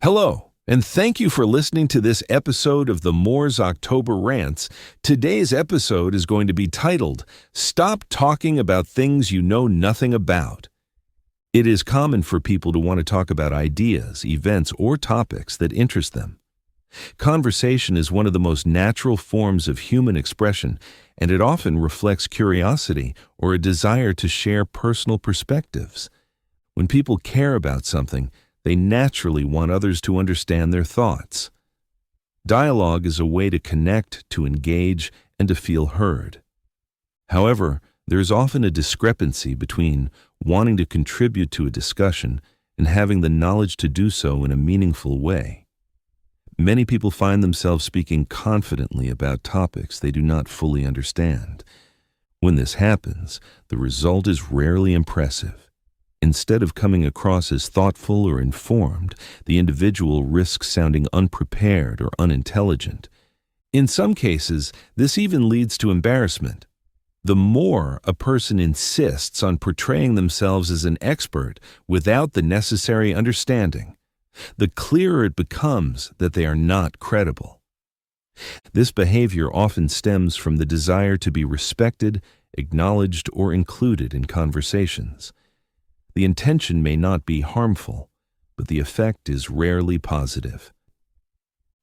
Hello, and thank you for listening to this episode of the Moore's October Rants. Today's episode is going to be titled, Stop Talking About Things You Know Nothing About. It is common for people to want to talk about ideas, events, or topics that interest them. Conversation is one of the most natural forms of human expression, and it often reflects curiosity or a desire to share personal perspectives. When people care about something, they naturally want others to understand their thoughts. Dialogue is a way to connect, to engage, and to feel heard. However, there is often a discrepancy between wanting to contribute to a discussion and having the knowledge to do so in a meaningful way. Many people find themselves speaking confidently about topics they do not fully understand. When this happens, the result is rarely impressive. Instead of coming across as thoughtful or informed, the individual risks sounding unprepared or unintelligent. In some cases, this even leads to embarrassment. The more a person insists on portraying themselves as an expert without the necessary understanding, the clearer it becomes that they are not credible. This behavior often stems from the desire to be respected, acknowledged, or included in conversations. The intention may not be harmful, but the effect is rarely positive.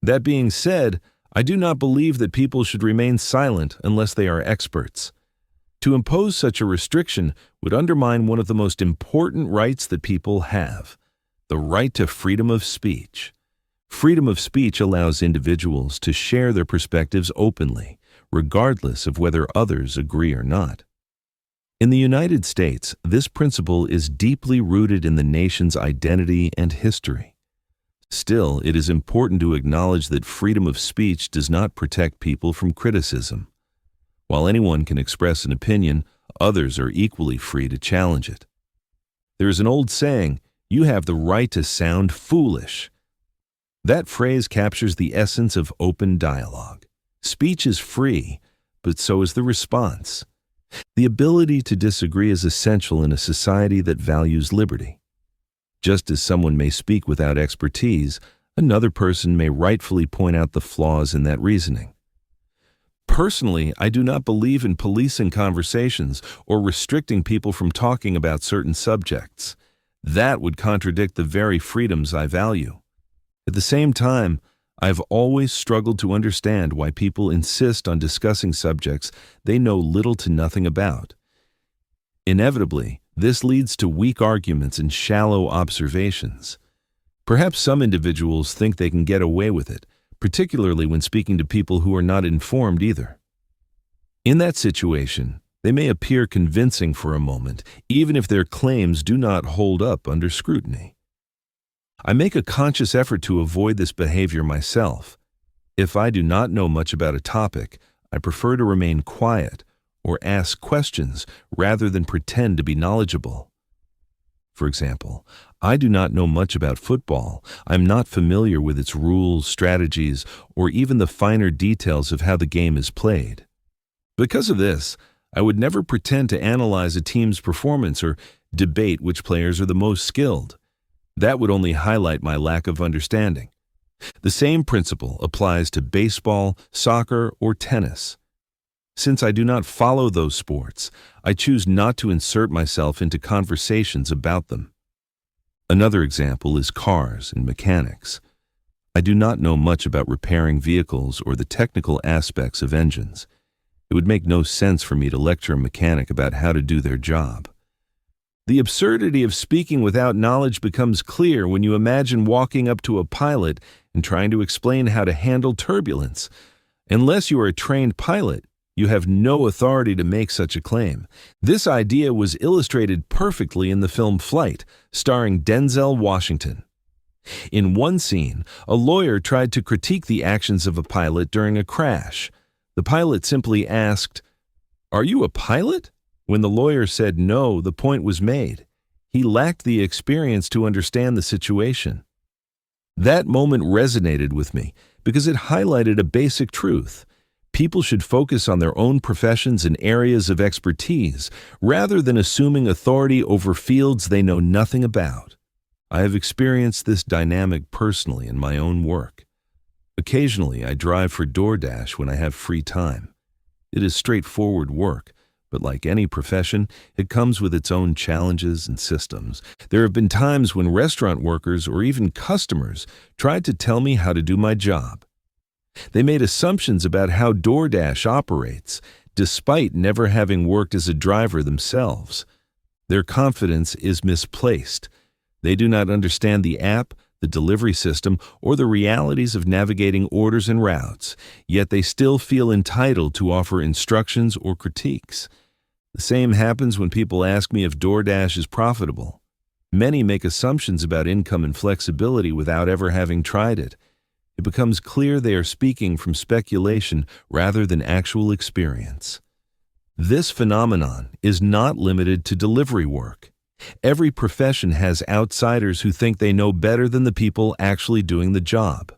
That being said, I do not believe that people should remain silent unless they are experts. To impose such a restriction would undermine one of the most important rights that people have, the right to freedom of speech. Freedom of speech allows individuals to share their perspectives openly, regardless of whether others agree or not. In the United States, this principle is deeply rooted in the nation's identity and history. Still, it is important to acknowledge that freedom of speech does not protect people from criticism. While anyone can express an opinion, others are equally free to challenge it. There is an old saying, "You have the right to sound foolish." That phrase captures the essence of open dialogue. Speech is free, but so is the response. The ability to disagree is essential in a society that values liberty. Just as someone may speak without expertise, another person may rightfully point out the flaws in that reasoning. Personally, I do not believe in policing conversations or restricting people from talking about certain subjects. That would contradict the very freedoms I value. At the same time, I've always struggled to understand why people insist on discussing subjects they know little to nothing about. Inevitably, this leads to weak arguments and shallow observations. Perhaps some individuals think they can get away with it, particularly when speaking to people who are not informed either. In that situation, they may appear convincing for a moment, even if their claims do not hold up under scrutiny. I make a conscious effort to avoid this behavior myself. If I do not know much about a topic, I prefer to remain quiet or ask questions rather than pretend to be knowledgeable. For example, I do not know much about football. I'm not familiar with its rules, strategies, or even the finer details of how the game is played. Because of this, I would never pretend to analyze a team's performance or debate which players are the most skilled. That would only highlight my lack of understanding. The same principle applies to baseball, soccer, or tennis. Since I do not follow those sports, I choose not to insert myself into conversations about them. Another example is cars and mechanics. I do not know much about repairing vehicles or the technical aspects of engines. It would make no sense for me to lecture a mechanic about how to do their job. The absurdity of speaking without knowledge becomes clear when you imagine walking up to a pilot and trying to explain how to handle turbulence. Unless you are a trained pilot, you have no authority to make such a claim. This idea was illustrated perfectly in the film Flight, starring Denzel Washington. In one scene, a lawyer tried to critique the actions of a pilot during a crash. The pilot simply asked, "Are you a pilot?" When the lawyer said no, the point was made. He lacked the experience to understand the situation. That moment resonated with me because it highlighted a basic truth. People should focus on their own professions and areas of expertise rather than assuming authority over fields they know nothing about. I have experienced this dynamic personally in my own work. Occasionally, I drive for DoorDash when I have free time. It is straightforward work, but like any profession, it comes with its own challenges and systems. There have been times when restaurant workers or even customers tried to tell me how to do my job. They made assumptions about how DoorDash operates, despite never having worked as a driver themselves. Their confidence is misplaced. They do not understand the app, the delivery system, or the realities of navigating orders and routes, yet they still feel entitled to offer instructions or critiques. The same happens when people ask me if DoorDash is profitable. Many make assumptions about income and flexibility without ever having tried it. It becomes clear they are speaking from speculation rather than actual experience. This phenomenon is not limited to delivery work. Every profession has outsiders who think they know better than the people actually doing the job.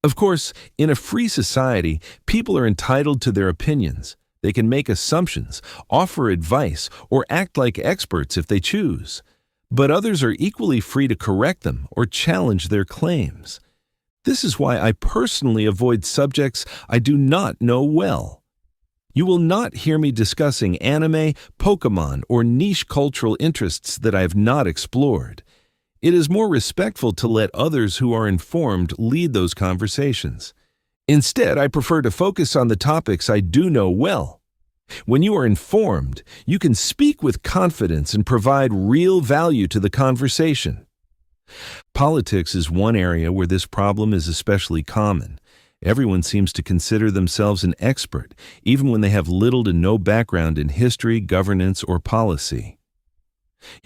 Of course, in a free society, people are entitled to their opinions. They can make assumptions, offer advice, or act like experts if they choose. But others are equally free to correct them or challenge their claims. This is why I personally avoid subjects I do not know well. You will not hear me discussing anime, Pokemon, or niche cultural interests that I have not explored. It is more respectful to let others who are informed lead those conversations. Instead, I prefer to focus on the topics I do know well. When you are informed, you can speak with confidence and provide real value to the conversation. Politics is one area where this problem is especially common. Everyone seems to consider themselves an expert, even when they have little to no background in history, governance, or policy.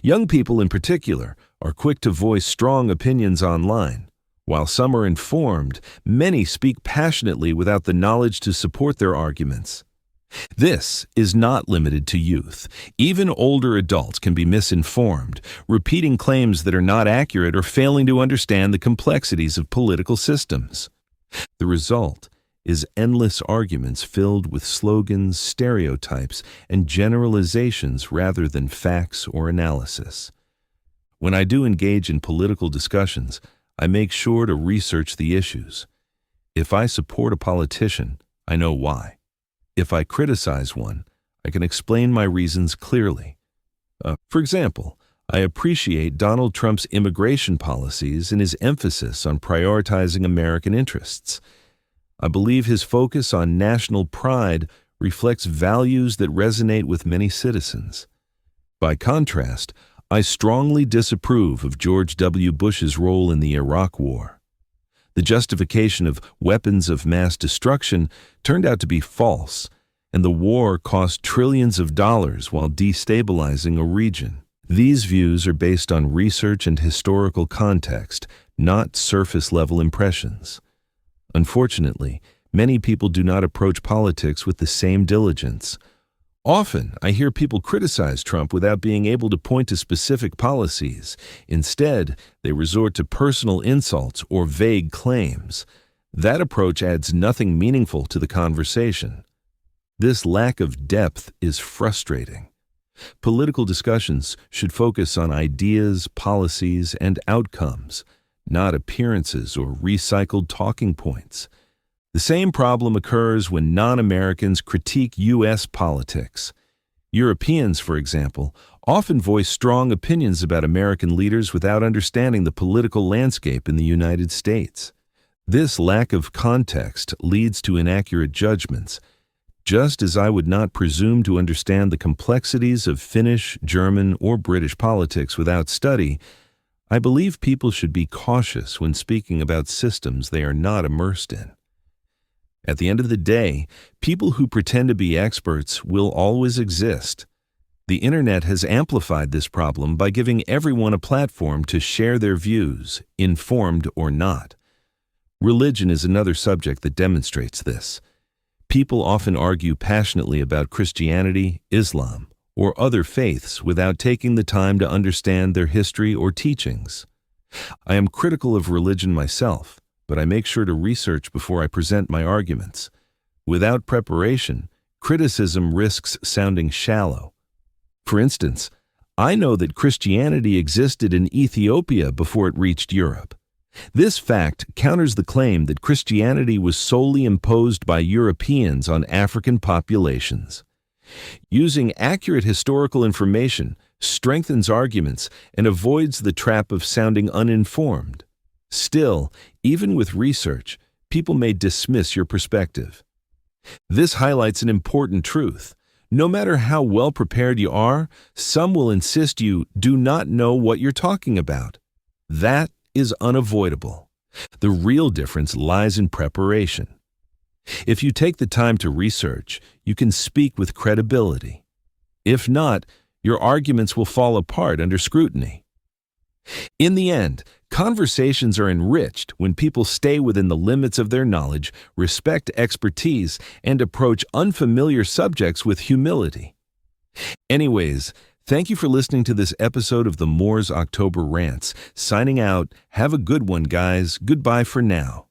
Young people in particular are quick to voice strong opinions online. While some are informed, many speak passionately without the knowledge to support their arguments. This is not limited to youth. Even older adults can be misinformed, repeating claims that are not accurate or failing to understand the complexities of political systems. The result is endless arguments filled with slogans, stereotypes, and generalizations rather than facts or analysis. When I do engage in political discussions, I make sure to research the issues. If I support a politician, I know why. If I criticize one, I can explain my reasons clearly. For example, I appreciate Donald Trump's immigration policies and his emphasis on prioritizing American interests. I believe his focus on national pride reflects values that resonate with many citizens. By contrast, I strongly disapprove of George W. Bush's role in the Iraq War. The justification of weapons of mass destruction turned out to be false, and the war cost trillions of dollars while destabilizing a region. These views are based on research and historical context, not surface-level impressions. Unfortunately, many people do not approach politics with the same diligence. Often, I hear people criticize Trump without being able to point to specific policies. Instead, they resort to personal insults or vague claims. That approach adds nothing meaningful to the conversation. This lack of depth is frustrating. Political discussions should focus on ideas, policies, and outcomes, not appearances or recycled talking points. The same problem occurs when non-Americans critique U.S. politics. Europeans, for example, often voice strong opinions about American leaders without understanding the political landscape in the United States. This lack of context leads to inaccurate judgments. Just as I would not presume to understand the complexities of Finnish, German, or British politics without study, I believe people should be cautious when speaking about systems they are not immersed in. At the end of the day, people who pretend to be experts will always exist. The internet has amplified this problem by giving everyone a platform to share their views, informed or not. Religion is another subject that demonstrates this. People often argue passionately about Christianity, Islam, or other faiths without taking the time to understand their history or teachings. I am critical of religion myself, but I make sure to research before I present my arguments. Without preparation, criticism risks sounding shallow. For instance, I know that Christianity existed in Ethiopia before it reached Europe. This fact counters the claim that Christianity was solely imposed by Europeans on African populations. Using accurate historical information strengthens arguments and avoids the trap of sounding uninformed. Still, even with research, people may dismiss your perspective. This highlights an important truth. No matter how well prepared you are, some will insist you do not know what you're talking about. That is unavoidable. The real difference lies in preparation. If you take the time to research, you can speak with credibility. If not, your arguments will fall apart under scrutiny. In the end, conversations are enriched when people stay within the limits of their knowledge, respect expertise, and approach unfamiliar subjects with humility. Anyways, thank you for listening to this episode of the Moors October Rants. Signing out. Have a good one, guys. Goodbye for now.